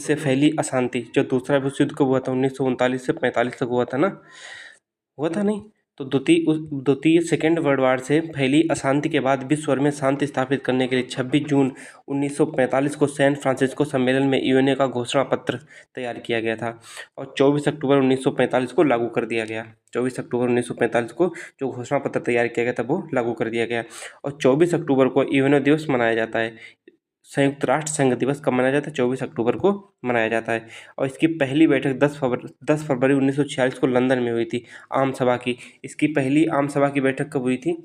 से फैली अशांति। जो दूसरा विश्व युद्ध कब हुआ था? 1939 से 45 तक हुआ था ना? हुआ था नहीं? तो द्वितीय सेकेंड वर्ल्ड वार से फैली अशांति के बाद विश्व भर में शांति स्थापित करने के लिए 26 जून 1945 को सैन फ्रांसिस्को सम्मेलन में यूएनए का घोषणा पत्र तैयार किया गया था और 24 अक्टूबर 1945 को लागू कर दिया गया। 24 अक्टूबर 1945 को जो घोषणा पत्र तैयार किया गया था वो लागू कर दिया गया और 24 अक्टूबर को यूएनए दिवस मनाया जाता है। संयुक्त राष्ट्र संघ दिवस कब मनाया जाता है? 24 अक्टूबर को मनाया जाता है और इसकी पहली बैठक 10 फरवरी 1946 को लंदन में हुई थी आम सभा की। इसकी पहली आम सभा की बैठक कब हुई थी?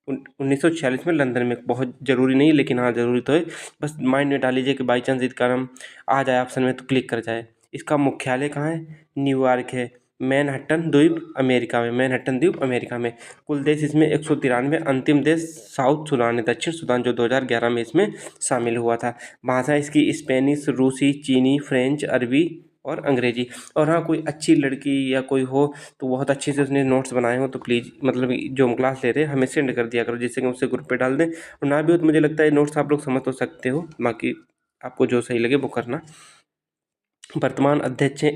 1946 में लंदन में। बहुत ज़रूरी नहीं लेकिन हाँ ज़रूरी तो है, बस माइंड में डाल लीजिए कि बाई चांस इसका नाम आ जाए ऑप्शन में तो क्लिक कर जाए। इसका मुख्यालय कहाँ है? न्यूयॉर्क है। मैनहट्टन द्वीप अमेरिका में, मैनहट्टन द्वीप अमेरिका में। कुल देश इसमें 193, अंतिम देश साउथ सुडान है, दक्षिण सुडान, जो 2011 में इसमें शामिल हुआ था। भाषा इसकी स्पेनिश, रूसी, चीनी, फ्रेंच, अरबी और अंग्रेजी। और हाँ, कोई अच्छी लड़की या कोई हो तो बहुत अच्छे से उसने नोट्स बनाए हो तो प्लीज़ मतलब जो हम क्लास ले रहे हैं हमें सेंड कर दिया करो, जिससे कि उससे ग्रुप पे डाल दें। और ना भी हो तो मुझे लगता है नोट्स आप लोग समझ तो सकते हो, बाकी आपको जो सही लगे वो करना। वर्तमान अध्यक्ष हैं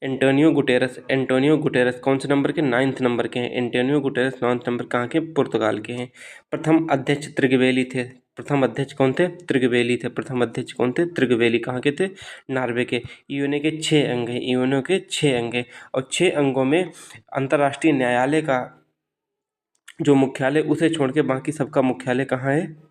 एंटोनियो गुटेरस। एंटोनियो गुटेरस कौन से नंबर के? 9th नंबर के हैं। एंटोनियो गुटेरस 9th नंबर कहाँ के? पुर्तगाल के हैं। प्रथम अध्यक्ष त्रिगवेली थे। प्रथम अध्यक्ष कौन थे? त्रिगवेली थे। प्रथम अध्यक्ष कौन थे? त्रिगवेली। कहाँ के थे? नॉर्वे के। यूएनए के 6 अंग हैं। यूएनए के 6 अंग हैं और 6 अंगों में अंतर्राष्ट्रीय न्यायालय का जो मुख्यालय उसे छोड़ के बाकी सबका मुख्यालय कहाँ है?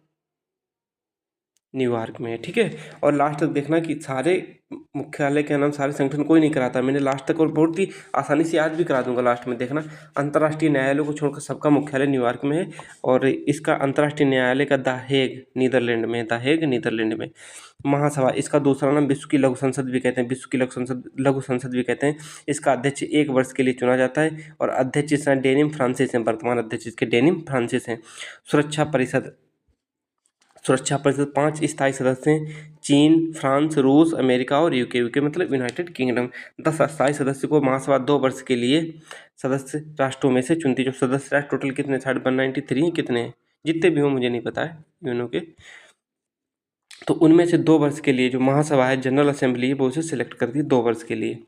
न्यूयॉर्क में है। ठीक है, और लास्ट तक देखना कि सारे मुख्यालय के नाम, सारे संगठन कोई नहीं कराता, मैंने लास्ट तक और बहुत ही आसानी से आज भी करा दूंगा। लास्ट में देखना अंतर्राष्ट्रीय न्यायालय को छोड़कर सबका मुख्यालय न्यूयॉर्क में है और इसका अंतर्राष्ट्रीय न्यायालय का द हेग नीदरलैंड में, द हेग नीदरलैंड में। महासभा, इसका दूसरा नाम विश्व की लघु संसद भी कहते हैं, विश्व की लघु संसद भी कहते हैं। इसका अध्यक्ष 1 वर्ष के लिए चुना जाता है और अध्यक्ष इसका डेनिम फ्रांसिस हैं। वर्तमान अध्यक्ष इसके डेनिम फ्रांसिस हैं। सुरक्षा परिषद 5 स्थायी सदस्य हैं, चीन, फ्रांस, रूस, अमेरिका और यूके। यूके मतलब यूनाइटेड किंगडम। 10 अस्थायी सदस्य को महासभा 2 वर्ष के लिए सदस्य राष्ट्रों में से चुनती है। जो सदस्य राष्ट्र टोटल कितने? 193 कितने हैं? जितने भी हो मुझे नहीं पता है यूएनओ के, तो उनमें से 2 वर्ष के लिए जो महासभा है, जनरल असेंबली है, वो उसे सिलेक्ट करती है 2 वर्ष के लिए।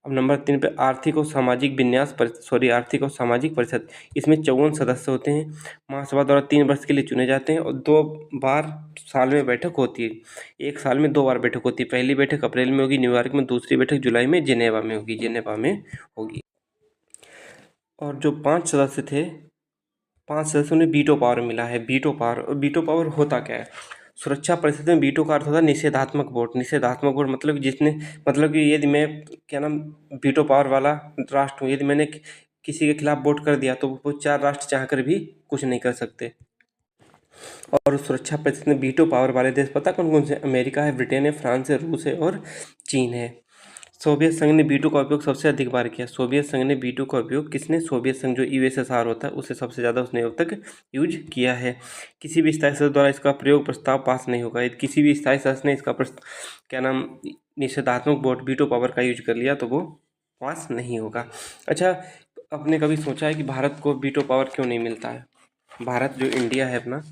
अब नंबर 3 पे आर्थिक और सामाजिक आर्थिक और सामाजिक परिषद। इसमें 54 सदस्य होते हैं। महासभा द्वारा 3 वर्ष के लिए चुने जाते हैं और 2 बार साल में बैठक होती है। एक साल में 2 बार बैठक होती है। पहली बैठक अप्रैल में होगी न्यूयॉर्क में, दूसरी बैठक जुलाई में जिनेवा में होगी। और जो 5 सदस्य थे, 5 सदस्यों ने वीटो पावर मिला है। वीटो पावर, और वीटो पावर होता क्या है? सुरक्षा परिषद में वीटो का अर्थ होता है निषेधात्मक वोट। निषेधात्मक वोट मतलब जिसने, मतलब कि यदि मैं क्या नाम वीटो पावर वाला राष्ट्र हूँ, यदि मैंने किसी के खिलाफ वोट कर दिया तो वो 4 राष्ट्र चाहकर भी कुछ नहीं कर सकते। और सुरक्षा परिषद में वीटो पावर वाले देश पता कौन कौन से? अमेरिका है, ब्रिटेन है, फ्रांस है, रूस है और चीन है। सोवियत संघ ने वीटो का उपयोग सबसे अधिक बार किया। सोवियत संघ ने वीटो का उपयोग, किसने? सोवियत संघ जो यूएसएसआर होता है उसे सबसे ज़्यादा उसने अब तक यूज किया है। किसी भी स्थायी सदस्य द्वारा इसका प्रयोग प्रस्ताव पास नहीं होगा। यदि किसी भी स्थायी सदस्य ने इसका क्या नाम निषेधात्मक वोट वीटो पावर का यूज कर लिया तो वो पास नहीं होगा। अच्छा, आपने कभी सोचा है कि भारत को वीटो पावर क्यों नहीं मिलता है? भारत जो इंडिया है अपना,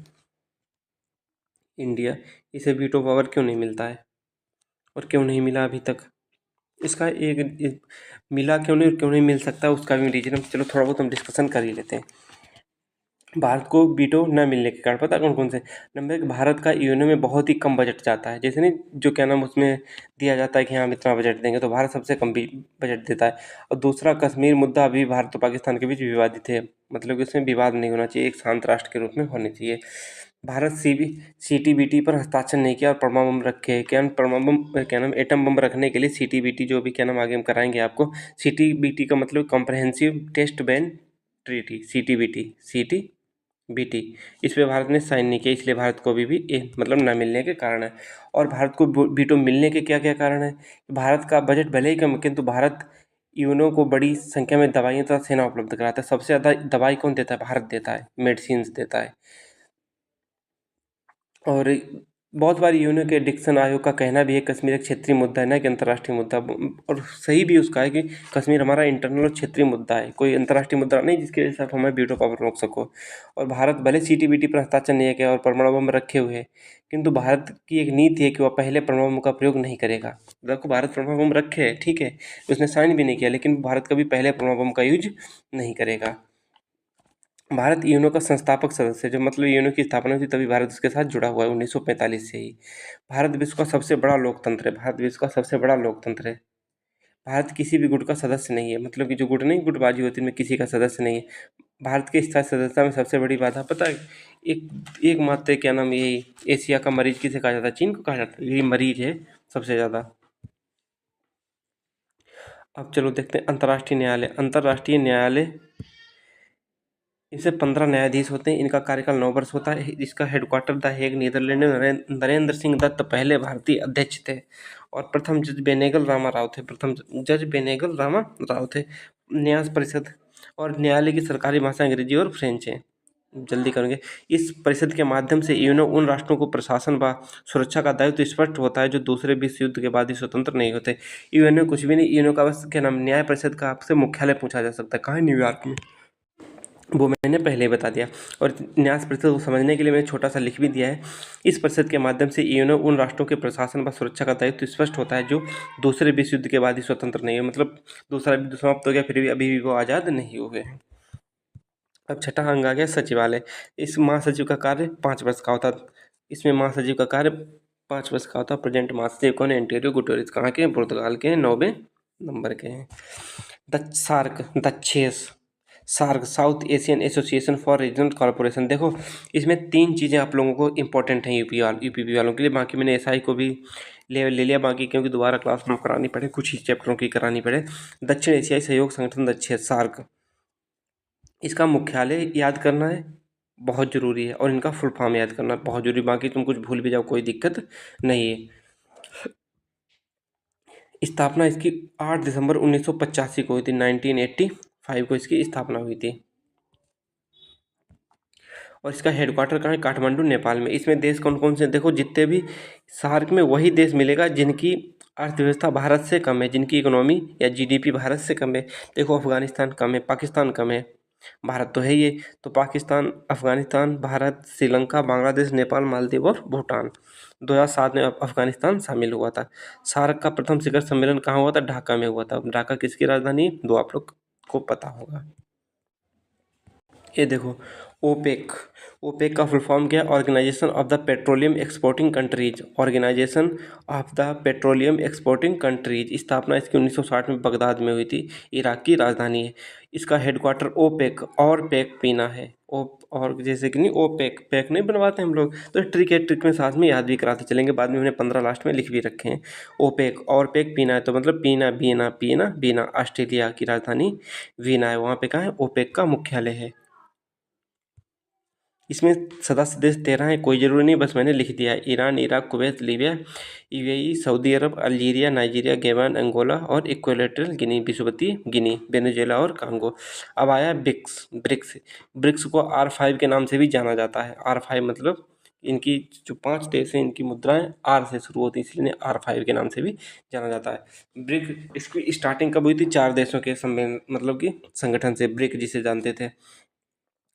इंडिया, इसे वीटो पावर क्यों नहीं मिलता है और क्यों नहीं मिला अभी तक? इसका मिला क्यों नहीं और क्यों नहीं मिल सकता उसका भी रीजन, चलो थोड़ा बहुत हम डिस्कशन कर ही लेते हैं। भारत को वीटो न मिलने के कारण पता कौन कौन से? नंबर 1, भारत का यूएनओ में बहुत ही कम बजट जाता है। जैसे नहीं जो क्या नाम उसमें दिया जाता है कि हाँ हम इतना बजट देंगे, तो भारत सबसे कम बजट देता है। और दूसरा, कश्मीर मुद्दा अभी भारत और पाकिस्तान के बीच विवादित है, मतलब कि उसमें विवाद नहीं होना चाहिए, एक शांत राष्ट्र के रूप में होने चाहिए। भारत सीटीबीटी पर हस्ताक्षर नहीं किया और परमाणु बम रखे, क्या नाम एटम बम रखने के लिए सीटीबीटी, जो भी क्या नाम आगे हम कराएंगे आपको। सीटीबीटी का मतलब comprehensive test ban treaty, CTBT, इस पे भारत ने साइन नहीं किया, इसलिए भारत को अभी भी मतलब ना मिलने के कारण है। और भारत को वीटो मिलने के क्या क्या कारण है? भारत का बजट भले ही कम, किंतु भारत यूएनओ को बड़ी संख्या में दवाइयाँ तथा सेना उपलब्ध कराता है। सबसे ज़्यादा दवाई कौन देता है? भारत देता है, मेडिसिन देता है। और बहुत बार यूएनओ के डिक्सन आयोग का कहना भी है कश्मीर एक क्षेत्रीय मुद्दा है, ना कि अंतर्राष्ट्रीय मुद्दा। और सही भी उसका है कि कश्मीर हमारा इंटरनल और क्षेत्रीय मुद्दा है, कोई अंतर्राष्ट्रीय मुद्दा नहीं जिसके वजह से आप हमें वीटो पावर रोक सको। और भारत भले सीटीबीटी पर हस्ताक्षर नहीं किया और परमाणु बम रखे हुए है, किंतु भारत की एक नीति है कि वह पहले परमाणु बम का प्रयोग नहीं करेगा। देखो, भारत परमाणु बम रखे है, ठीक है, उसने साइन भी नहीं किया, लेकिन भारत कभी पहले परमाणु बम का यूज नहीं करेगा। भारत यूएनओ का संस्थापक सदस्य है, जब मतलब यूएनओ की स्थापना हुई तभी भारत उसके साथ जुड़ा हुआ है 1945 से ही। भारत विश्व का सबसे बड़ा लोकतंत्र है, भारत विश्व का सबसे बड़ा लोकतंत्र है। भारत किसी भी गुट का सदस्य नहीं है, मतलब कि जो गुट नहीं, गुटबाजी होती है, में किसी का सदस्य नहीं है। भारत के स्थायी सदस्यता में सबसे बड़ी बात है पता है, एकमात्र क्या नाम, यही एशिया का मरीज किसे कहा जाता है, चीन को कहा जाता है, यही मरीज है सबसे ज़्यादा। अब चलो देखते हैं अंतर्राष्ट्रीय न्यायालय। अंतर्राष्ट्रीय न्यायालय, इसे 15 न्यायाधीश होते हैं, इनका कार्यकाल 9 वर्ष होता है। इसका हेडक्वार्टर द हेग, नीदरलैंड में। नरेंद्र सिंह दत्त पहले भारतीय अध्यक्ष थे और प्रथम जज बेनेगल रामा राव थे। प्रथम जज बेनेगल रामा राव थे। न्यास परिषद और न्यायालय की सरकारी भाषा अंग्रेजी और फ्रेंच है। जल्दी करेंगे। इस परिषद के माध्यम से यूएनओ उन राष्ट्रों को प्रशासन व सुरक्षा का दायित्व स्पष्ट होता है जो दूसरे विश्व युद्ध के बाद ही स्वतंत्र नहीं होते। यूएनओ कुछ भी नहीं, यूएनओ का बस क्या नाम, न्याय परिषद का आपसे मुख्यालय पूछा जा सकता है, कहाँ है, न्यूयॉर्क में। वो मैंने पहले ही बता दिया। और न्यास परिषद को समझने के लिए मैंने छोटा सा लिख भी दिया है। इस परिषद के माध्यम से यूएनओ उन राष्ट्रों के प्रशासन व सुरक्षा का दायित्व स्पष्ट होता है जो दूसरे विश्व युद्ध के बाद ही स्वतंत्र नहीं है, मतलब दूसरा युद्ध समाप्त हो गया फिर भी अभी भी वो आज़ाद नहीं हुए हैं। अब छठा अंग आ गया सचिवालय। इस महासचिव का कार्य 5 वर्ष का होता है। इसमें महासचिव का कार्य 5 वर्ष का होता है। प्रेजेंट महासचिव कौन है, एंटोनियो गुटेरेस, कहाँ के हैं, पुर्तगाल के हैं, 9वें नंबर के हैं। दक्षेस SAARC, South Asian Association for Regional corporation. देखो, इसमें 3 चीज़ें आप लोगों को इंपॉर्टेंट हैं यूपीपी वालों के लिए। बाकी मैंने एसआई को भी ले लिया बाकी, क्योंकि दोबारा क्लास में करानी पड़े, कुछ ही चैप्टरों की करानी पड़े। दक्षिण एशियाई सहयोग संगठन दक्षेस सार्क, इसका मुख्यालय याद करना है बहुत ज़रूरी है, और इनका फुल फॉर्म याद करना बहुत ज़रूरी। बाकी तुम कुछ भूल भी जाओ कोई दिक्कत नहीं है। स्थापना इसकी 8 दिसंबर 1985 को हुई थी। 1985 को इसकी स्थापना हुई थी। और इसका हेडक्वार्टर कहाँ है, काठमांडू, नेपाल में। इसमें देश कौन कौन से, देखो जितने भी सार्क में वही देश मिलेगा जिनकी अर्थव्यवस्था भारत से कम है, जिनकी इकोनॉमी या जीडीपी भारत से कम है। देखो, अफगानिस्तान कम है, पाकिस्तान कम है, भारत तो है ही है। तो पाकिस्तान, अफगानिस्तान, भारत, श्रीलंका, बांग्लादेश, नेपाल, मालदीव और भूटान। 2007 में अफगानिस्तान शामिल हुआ था। सार्क का प्रथम शिखर सम्मेलन कहाँ हुआ था, ढाका में हुआ था। ढाका किसकी राजधानी है, दो आप लोग को पता होगा। ये देखो, ओपेक। ओपेक का फुल फॉर्म क्या है, organisation of the petroleum exporting countries. Organisation of the petroleum exporting countries. स्थापना इसकी 1960 में बगदाद में हुई थी, इराक की राजधानी है। इसका हेडक्वार्टर ओपेक और पेक पीना है। और जैसे कि नहीं, ओपेक पैक नहीं बनवाते हम लोग, तो ट्रिक है, ट्रिक में साथ में याद भी कराते चलेंगे, बाद में हमने 15 लास्ट में लिख भी रखे हैं। ओपेक और पेक पीना है, तो मतलब पीना, बीना, पीना, बीना। ऑस्ट्रेलिया की राजधानी वीना है, वहाँ पे कहाँ है, ओपेक का मुख्यालय है। इसमें सदस्य देश 13 हैं, कोई ज़रूरी नहीं, बस मैंने लिख दिया है। Iran, Iraq, Kuwait, Libya, UAE, Saudi Arabia, Algeria, Nigeria, Gabon, Angola और इक्वेटोरियल गिनी, विषुवती गिनी, वेनेजुएला और कांगो। अब आया ब्रिक्स। ब्रिक्स ब्रिक्स को R5 के नाम से भी जाना जाता है। R5 मतलब इनकी जो 5 देश हैं, इनकी मुद्राएं R से शुरू होती है, इसलिए इन्हें R5 के नाम से भी जाना जाता है। ब्रिक, इसकी स्टार्टिंग कब हुई थी, 4 देशों के सम्मेलन, मतलब कि संगठन से, ब्रिक जिसे जानते थे।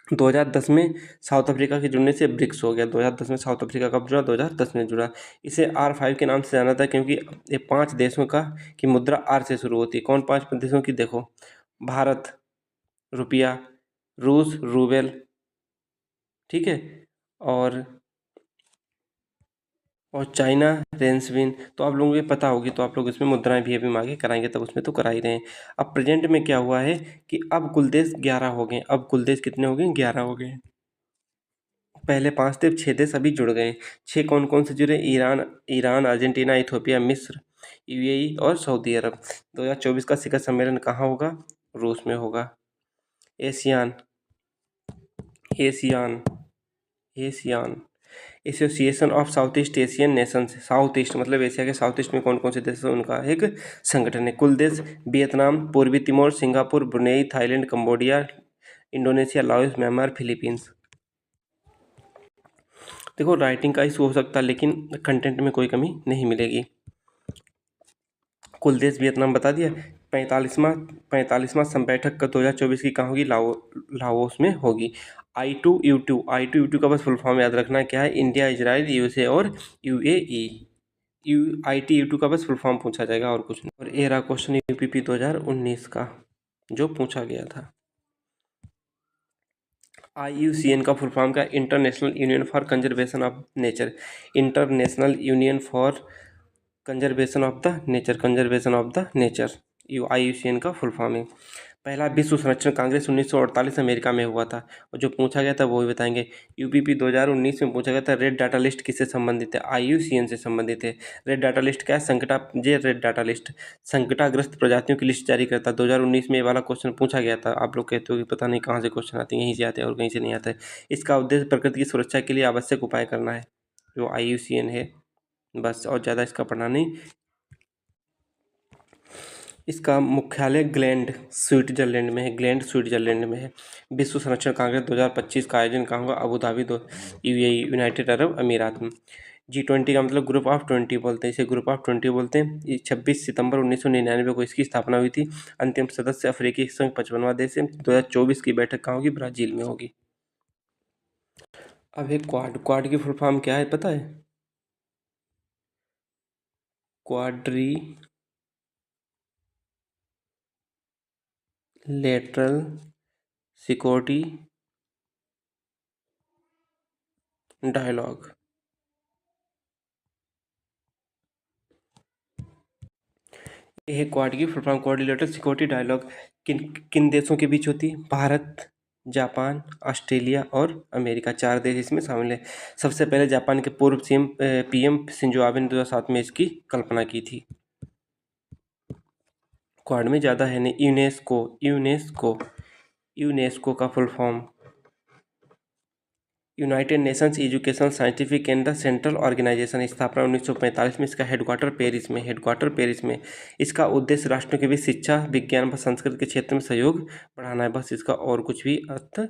2010 में साउथ अफ्रीका के जुड़ने से ब्रिक्स हो गया। 2010 में साउथ अफ्रीका कब जुड़ा, 2010 में जुड़ा। इसे R5 के नाम से जाना था क्योंकि ये 5 देशों का की मुद्रा R से शुरू होती है। कौन 5 देशों की, देखो, भारत रुपया, रूस रूबेल, ठीक है, और चाइना रेंसविन। तो आप लोगों को ये पता होगी, तो आप लोग इसमें मुद्राएं भी अभी आगे कराएंगे, तब उसमें तो करा ही रहे हैं। अब प्रेजेंट में क्या हुआ है कि अब कुल देश 11 हो गए। अब कुल देश कितने हो गए, 11 हो गए। पहले 5 थे, 6 देश अभी जुड़ गए। 6 कौन कौन से जुड़े, ईरान, अर्जेंटीना, इथोपिया, मिस्र, यूएई और सऊदी अरब। 2024 का शिखर सम्मेलन कहाँ होगा, रूस में होगा। ASEAN ASEAN ASEAN association of South East Asian nations. South East मतलब एशिया के साउथ ईस्ट में कौन कौन से देश हैं, उनका एक संगठन है। कुल देश वियतनाम, पूर्वी Timor, Singapore, Brunei, Thailand, Cambodia, Indonesia, Laos, Myanmar, Philippines. देखो राइटिंग का इशू हो सकता है लेकिन कंटेंट में कोई कमी नहीं मिलेगी। कुल देश वियतनाम बता दिया। 45वां संबैठक का 2024 की कहाँ होगी? लाओस में होगी। I2U2 का बस फुल फॉर्म याद रखना क्या है? इंडिया, इजराइल, यूएसए और यूएई। ITU2 का बस फुल फॉर्म पूछा जाएगा और कुछ नहीं। और ये रहा क्वेश्चन यूपीपी 2019 का जो पूछा गया था। IUCN का फुल फॉर्म क्या? International union for conservation of nature. International union for conservation of the nature IUCN का फुल फॉर्म है। पहला विश्व संरक्षण कांग्रेस 1948 अमेरिका में हुआ था और जो पूछा गया था वो भी बताएंगे। यूपीपी 2019 में पूछा गया था रेड डाटा लिस्ट किससे संबंधित है? IUCN से संबंधित है। रेड डाटा लिस्ट क्या है? रेड डाटा लिस्ट संकटाग्रस्त प्रजातियों की लिस्ट जारी करता है। 2019 में ये वाला क्वेश्चन पूछा गया था। आप लोग कहते हो कि पता नहीं कहाँ से क्वेश्चन आते हैं, यहीं से आते हैं और कहीं से नहीं आते। इसका उद्देश्य प्रकृति की सुरक्षा के लिए आवश्यक उपाय करना है, जो IUCN है। बस, और ज़्यादा इसका पढ़ना नहीं। इसका मुख्यालय ग्लैंड स्विट्जरलैंड में है। विश्व संरक्षण कांग्रेस 2025 का आयोजन कहाँ होगा? Abu Dhabi, UAE, United Arab अमीरात में। G20 का मतलब ग्रुप ऑफ 20 बोलते हैं, इसे ग्रुप ऑफ 20 बोलते हैं। ये 26 सितंबर 1999 को इसकी स्थापना हुई थी। अंतिम सदस्य अफ्रीकी संघ 55वां देश है। 2024 की बैठक कहाँ होगी? ब्राजील में होगी। अब एक क्वाड की फुल फॉर्म क्या है पता है? Quadrilateral security dialogue. ये है क्वाड की full form, coordinator security dialogue. किन किन देशों के बीच होती है? भारत, जापान, ऑस्ट्रेलिया और अमेरिका, 4 देश इसमें शामिल है। सबसे पहले जापान के पूर्व PM शिंजो आबे ने 2007 में इसकी कल्पना की थी। क्वाड में ज़्यादा है नहीं। यूनेस्को का full form united nations education scientific and the central organisation. स्थापना 1945 में। इसका हेडक्वार्टर पेरिस में। इसका उद्देश्य राष्ट्रों के बीच शिक्षा, विज्ञान व संस्कृति के क्षेत्र में सहयोग बढ़ाना है। बस, इसका और कुछ भी अर्थ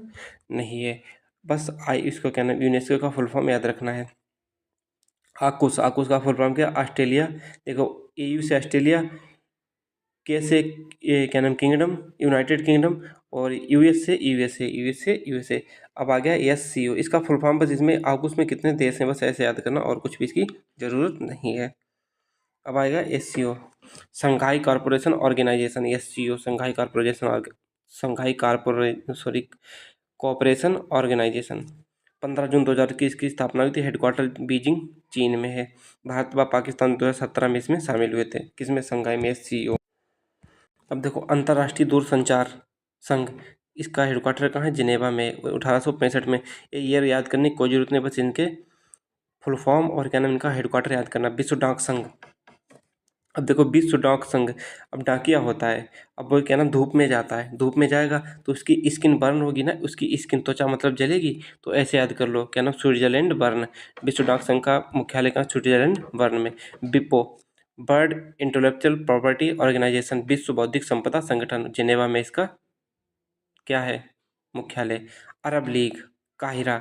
नहीं है। बस इसको क्या नाम, यूनेस्को का फुल फॉर्म याद रखना है। आकुस का फुल फॉर्म क्या? ऑस्ट्रेलिया, देखो EU से ऑस्ट्रेलिया, के से क्या नाम, किंगडम, यूनाइटेड किंगडम, और US से यूएसए। अब आ गया SCO। इसका फुल फॉर्म, बस इसमें आकुस में कितने देश हैं बस ऐसे याद करना, और कुछ भी इसकी ज़रूरत नहीं है। अब आएगा SCO, Shanghai corporation organisation. SCO cooperation organisation. 15 जून 2021 की स्थापना हुई थी। हेडक्वार्टर बीजिंग, चीन में है। भारत व पाकिस्तान 2017 में इसमें शामिल हुए थे। किसमें? संघाई में, SCO। अब देखो अंतर्राष्ट्रीय दूरसंचार संघ, इसका हेडक्वार्टर कहाँ है? जिनेवा में, 1865 में। ये ईयर याद करने की कोई जरूरत नहीं, बस इनके फुल फॉर्म और क्या नाम इनका हेडक्वार्टर याद करना। विश्व डाक संघ। अब देखो विश्व डाक संघ, अब डाकिया होता है, अब वो क्या ना धूप में जाता है, धूप में जाएगा तो उसकी स्किन बर्न होगी ना, उसकी स्किन त्वचा मतलब जलेगी, तो ऐसे याद कर लो क्या नाम, स्विट्जरलैंड बर्न। विश्व डाक संघ का मुख्यालय कहाँ? स्विट्जरलैंड बर्न में। विपो, वर्ल्ड इंटेलेक्चुअल प्रॉपर्टी ऑर्गेनाइजेशन, विश्व बौद्धिक संपदा संगठन, जिनेवा में इसका क्या है? मुख्यालय। अरब लीग, काहिरा।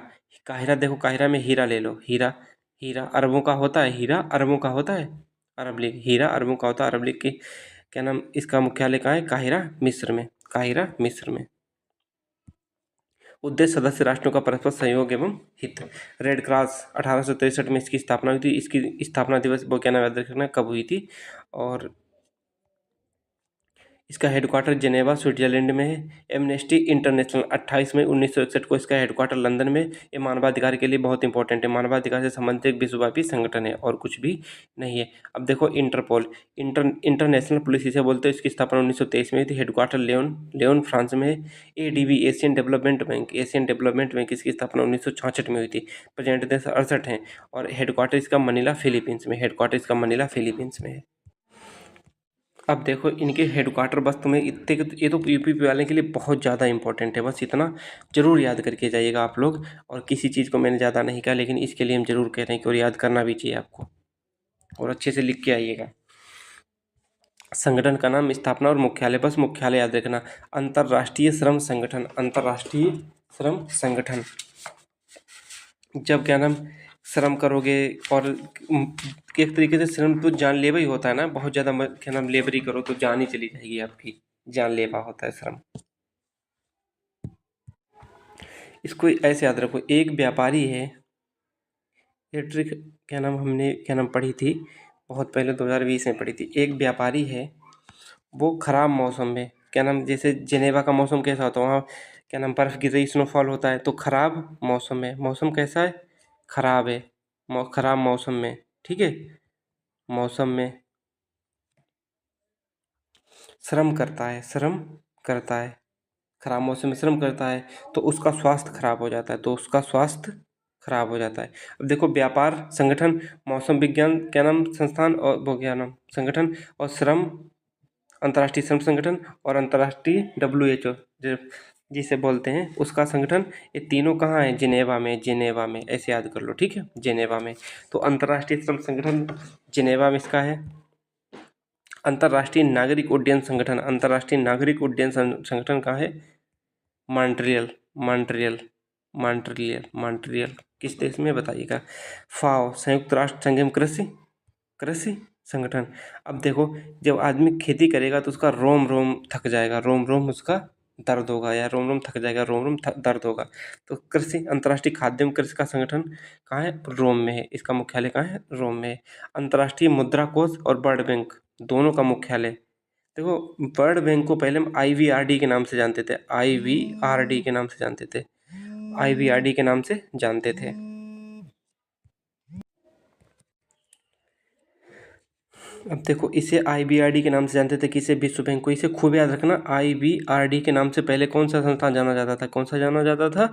काहिरा, देखो काहिरा में हीरा ले लो, हीरा, हीरा अरबों का होता है, हीरा अरबों का होता है। अरब लीग, हीरा अरबों का होता है। अरब लीग की क्या नाम, इसका मुख्यालय कहाँ है? काहिरा, मिस्र में। काहिरा, मिस्र में। उद्देश्य सदस्य राष्ट्रों का परस्पर सहयोग एवं हित। रेड क्रॉस 1863 में इसकी स्थापना हुई थी। इसकी स्थापना दिवस वो क्या नाम याद रखना कब हुई थी? और इसका हेडक्वार्टर जेनेवा स्विट्जरलैंड में है। एमनेस्टी इंटरनेशनल 28 मई 1961 को इसका हेडक्वार्टर लंदन में। ये मानवाधिकार के लिए बहुत इंपॉर्टेंट है, मानवाधिकार से संबंधित एक विश्वव्यापी संगठन है और कुछ भी नहीं है। अब देखो इंटरपोल, इंटरनेशनल पुलिस इसे बोलते हैं। इसकी स्थापना 1923 में हुई थी। हेडक्वार्टर लियोन फ्रांस में है। ADB, एशियन डेवलपमेंट बैंक, इसकी स्थापना 1966 में हुई थी। प्रेजेंट देश 68 हैं और हेडक्वार्टर इसका मनीला फिलीपींस में है। अब देखो इनके हेडक्वार्टर, बस तुम्हें इतने, ये तो यूपीपी वाले के लिए बहुत ज़्यादा इंपॉर्टेंट है, बस इतना जरूर याद करके जाइएगा आप लोग। और किसी चीज़ को मैंने ज़्यादा नहीं कहा, लेकिन इसके लिए हम जरूर कह रहे हैं कि और याद करना भी चाहिए आपको, और अच्छे से लिख के आइएगा। संगठन का नाम, स्थापना और मुख्यालय, बस मुख्यालय याद रखना। अंतर्राष्ट्रीय श्रम संगठन, जब क्या नाम श्रम करोगे और एक तरीके से श्रम तो जानलेवा ही होता है ना, बहुत ज़्यादा क्या नाम लेबरी करो तो जान ही चली जाएगी आपकी, जानलेवा होता है श्रम। इसको ऐसे याद रखो, एक व्यापारी है, ये ट्रिक क्या नाम हमने क्या नाम पढ़ी थी बहुत पहले 2020 में पढ़ी थी। एक व्यापारी है, वो ख़राब मौसम में क्या नाम, जैसे जेनेवा का मौसम कैसा होता है वहाँ क्या नाम बर्फ़ गिर रही, स्नोफॉल होता है, तो ख़राब मौसम में, मौसम कैसा है, ख़राब है, ख़राब मौसम में, ठीक है, मौसम में श्रम करता है, श्रम करता है, खराब मौसम में श्रम करता है तो उसका स्वास्थ्य खराब हो जाता है, तो उसका स्वास्थ्य खराब हो जाता है। अब देखो, व्यापार संगठन, मौसम विज्ञान क्या नाम संस्थान और वो क्या नाम संगठन, और श्रम, अंतर्राष्ट्रीय श्रम संगठन और अंतर्राष्ट्रीय WHO जो जिसे बोलते हैं उसका संगठन, ये तीनों कहाँ हैं, जिनेवा में, जिनेवा में, ऐसे याद कर लो, ठीक है, जिनेवा में। तो अंतर्राष्ट्रीय श्रम संगठन जिनेवा में इसका है। अंतर्राष्ट्रीय नागरिक उड्डयन संगठन, अंतर्राष्ट्रीय नागरिक उड्डयन संगठन कहाँ है, मॉन्ट्रियल, मॉन्ट्रियल, मॉन्ट्रियल, मॉन्ट्रियल किस देश में बताइएगा। फाओ, संयुक्त राष्ट्र संघ कृषि, कृषि संगठन। अब देखो, जब आदमी खेती करेगा तो उसका रोम रोम थक जाएगा, रोम रोम उसका दर्द होगा, या रोम रोम थक जाएगा, रोम रोम दर्द होगा। तो कृषि, अंतर्राष्ट्रीय खाद्य एवं कृषि का संगठन कहाँ है, रोम में है, इसका मुख्यालय कहाँ है, रोम में है। अंतर्राष्ट्रीय मुद्रा कोष और वर्ल्ड बैंक दोनों का मुख्यालय, देखो वर्ल्ड बैंक को पहले हम IVRD के नाम से जानते थे, IVRD के नाम से जानते थे, IVRD के नाम से जानते थे। अब देखो, इसे IVRD के नाम से जानते थे, किसे, विश्व बैंक को। इसे खूब याद रखना, IVRD के नाम से पहले कौन सा संस्थान जाना जाता था, कौन सा जाना जाता था,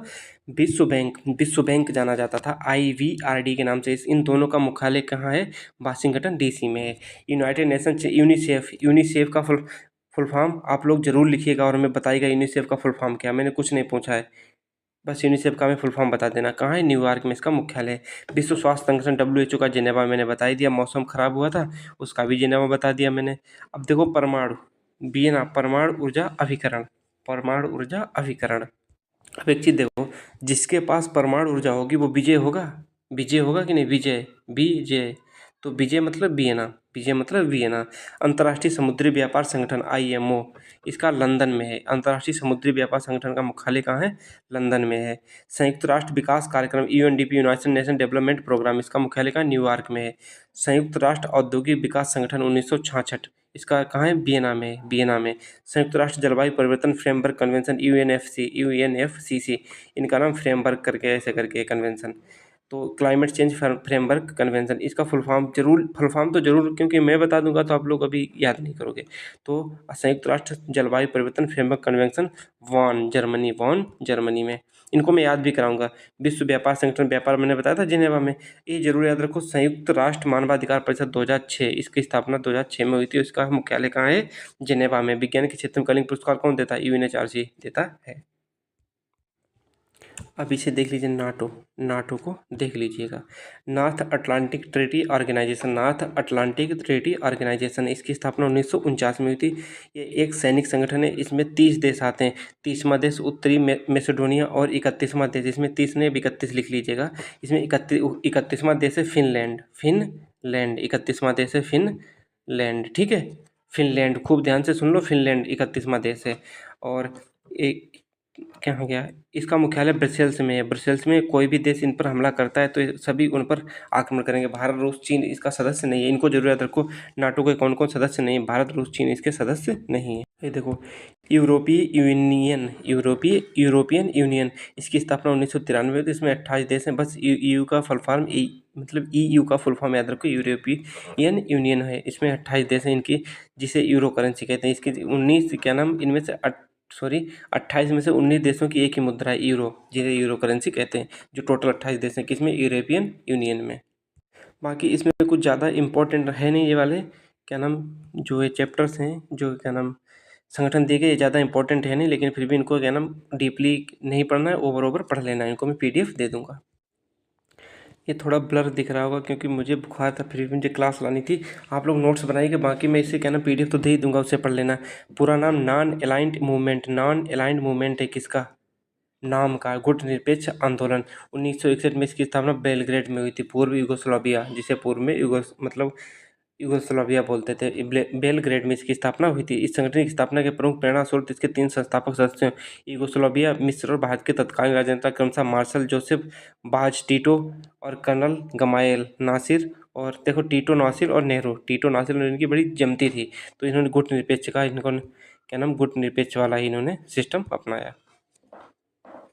विश्व बैंक, विश्व बैंक जाना जाता था IVRD के नाम से। इन दोनों का मुख्यालय कहाँ है, वाशिंगटन DC में है। यूनाइटेड नेशन, यूनिसेफ, यूनिसेफ का फुल फॉर्म आप लोग जरूर लिखिएगा और हमें बताइएगा यूनिसेफ का फुल फॉर्म क्या, मैंने कुछ नहीं पूछा है, बस यूनिसेफ का हमें फुल फॉर्म बता देना। कहाँ है, न्यूयॉर्क में इसका मुख्यालय है। विश्व स्वास्थ्य संगठन WHO का जिनेवा मैंने बता ही दिया, मौसम खराब हुआ था उसका भी जिनेवा बता दिया मैंने। अब देखो, परमाणु, वियना परमाणु ऊर्जा अभिकरण, परमाणु ऊर्जा अभिकरण। अब एक चीज़ देखो, जिसके पास परमाणु ऊर्जा होगी वो विजय होगा, विजय होगा कि नहीं, विजय, विजय, तो विजय मतलब वियना, विजय मतलब वियना। अंतर्राष्ट्रीय समुद्री व्यापार संगठन IMO, इसका लंदन में है। अंतर्राष्ट्रीय समुद्री व्यापार संगठन का मुख्यालय कहाँ है, लंदन में है। संयुक्त राष्ट्र विकास कार्यक्रम UNDP, united nation development programme, इसका मुख्यालय कहाँ, न्यूयॉर्क में है। संयुक्त राष्ट्र औद्योगिक विकास संगठन 1966, इसका कहाँ है, वियना में, वियना में। संयुक्त राष्ट्र जलवायु परिवर्तन फ्रेमवर्क कन्वेंशन UNFCCC, इनका नाम फ्रेमवर्क करके ऐसे करके कन्वेंशन, तो क्लाइमेट चेंज फ्रेमवर्क कन्वेंशन, इसका फुल फॉर्म जरूर, फुल फॉर्म तो जरूर, क्योंकि मैं बता दूंगा तो आप लोग अभी याद नहीं करोगे। तो संयुक्त राष्ट्र जलवायु परिवर्तन framework convention, Bonn Germany, Bonn Germany में, इनको मैं याद भी कराऊंगा। विश्व व्यापार संगठन, व्यापार मैंने बताया था जिनेवा में, ये जरूर याद रखो। संयुक्त राष्ट्र मानवाधिकार परिषद 2006, इसकी स्थापना 2006 में हुई थी, इसका मुख्यालय कहाँ है, जिनेवा में। विज्ञान के क्षेत्र में कलिंग पुरस्कार कौन देता है, UNHRC देता है। अब इसे देख लीजिए, नाटो, नाटो को देख लीजिएगा, north atlantic treaty organisation, north atlantic treaty organisation, इसकी स्थापना 1949 में हुई थी। ये एक सैनिक संगठन है, इसमें 30 देश आते हैं। 30वां देश उत्तरी मैसेडोनिया और 31वां देश, इसमें 30 ने 31 लिख लीजिएगा, इसमें 31वां देश है फिनलैंड, फिनलैंड 31वां देश है फिनलैंड, ठीक है, फिनलैंड, खूब ध्यान से सुन लो, फिनलैंड 31वां देश है। और एक क्या हो गया, इसका मुख्यालय ब्रसेल्स में है। ब्रसेल्स में कोई भी देश इन पर हमला करता है तो ये सभी उन पर आक्रमण करेंगे। भारत, रूस, चीन इसका सदस्य नहीं है, इनको जरूर याद रखो। नाटो के कौन कौन सदस्य नहीं है, भारत, रूस, चीन इसके सदस्य नहीं है। ये देखो, यूरोपीय यूनियन, यूरोपियन यूनियन, इसकी स्थापना 1993 में, तो इसमें 28 देश हैं। बस EU का फुल फॉर्म, मतलब EU का फुल फॉर्म याद रखो, यूरोपियन यूनियन है। इसमें 28 देश हैं इनकी, जिसे यूरो करेंसी कहते हैं। इसकी 19 क्या नाम, इनमें से 28 में से 19 देशों की एक ही मुद्रा है, यूरो, जिसे यूरो करेंसी कहते हैं। जो टोटल 28 देश हैं, किसमें, यूरोपियन यूनियन में। बाकी इसमें कुछ ज़्यादा इम्पोर्टेंट है नहीं ये वाले क्या नाम, जो ये चैप्टर्स हैं, जो क्या नाम संगठन दिए गए, ये ज़्यादा इंपॉर्टेंट है नहीं, लेकिन फिर भी इनको क्या नाम डीपली नहीं पढ़ना है, ओवर पढ़ लेना है। इनको मैं PDF दे दूँगा। ये थोड़ा ब्लर दिख रहा होगा क्योंकि मुझे बुखार था, फिर भी मुझे क्लास लानी थी। आप लोग नोट्स बनाइए, बाकी मैं इसे क्या नाम PDF तो दे ही दूंगा, उससे पढ़ लेना। पूरा नाम non aligned movement, non aligned movement है किसका, नाम का गुटनिरपेक्ष आंदोलन। 1961 में इसकी स्थापना बेलग्रेड में हुई थी, पूर्व यूगोस्लाविया, जिसे पूर्व में यूगोस्लाविया बोलते थे। बेलग्रेड में इसकी स्थापना हुई थी। इस संगठन की स्थापना के प्रमुख प्रेरणा स्रोत इसके 3 संस्थापक सदस्य यूगोस्लाविया, मिस्र और भारत के तत्कालीन राजनेता क्रमशः मार्शल जोसेफ बाज टिटो और कर्नल गमालिएल नासिर। और देखो, टिटो, नासिर और नेहरू, टिटो, नासिर और इनकी बड़ी जमती थी, तो इन्होंने गुटनिरपेक्ष का, इनको क्या नाम, गुटनिरपेक्ष वाला ही इन्होंने सिस्टम अपनाया।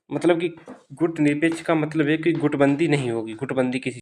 मतलब कि गुटनिरपेक्ष का मतलब है कि गुटबंदी नहीं होगी, गुटबंदी किसी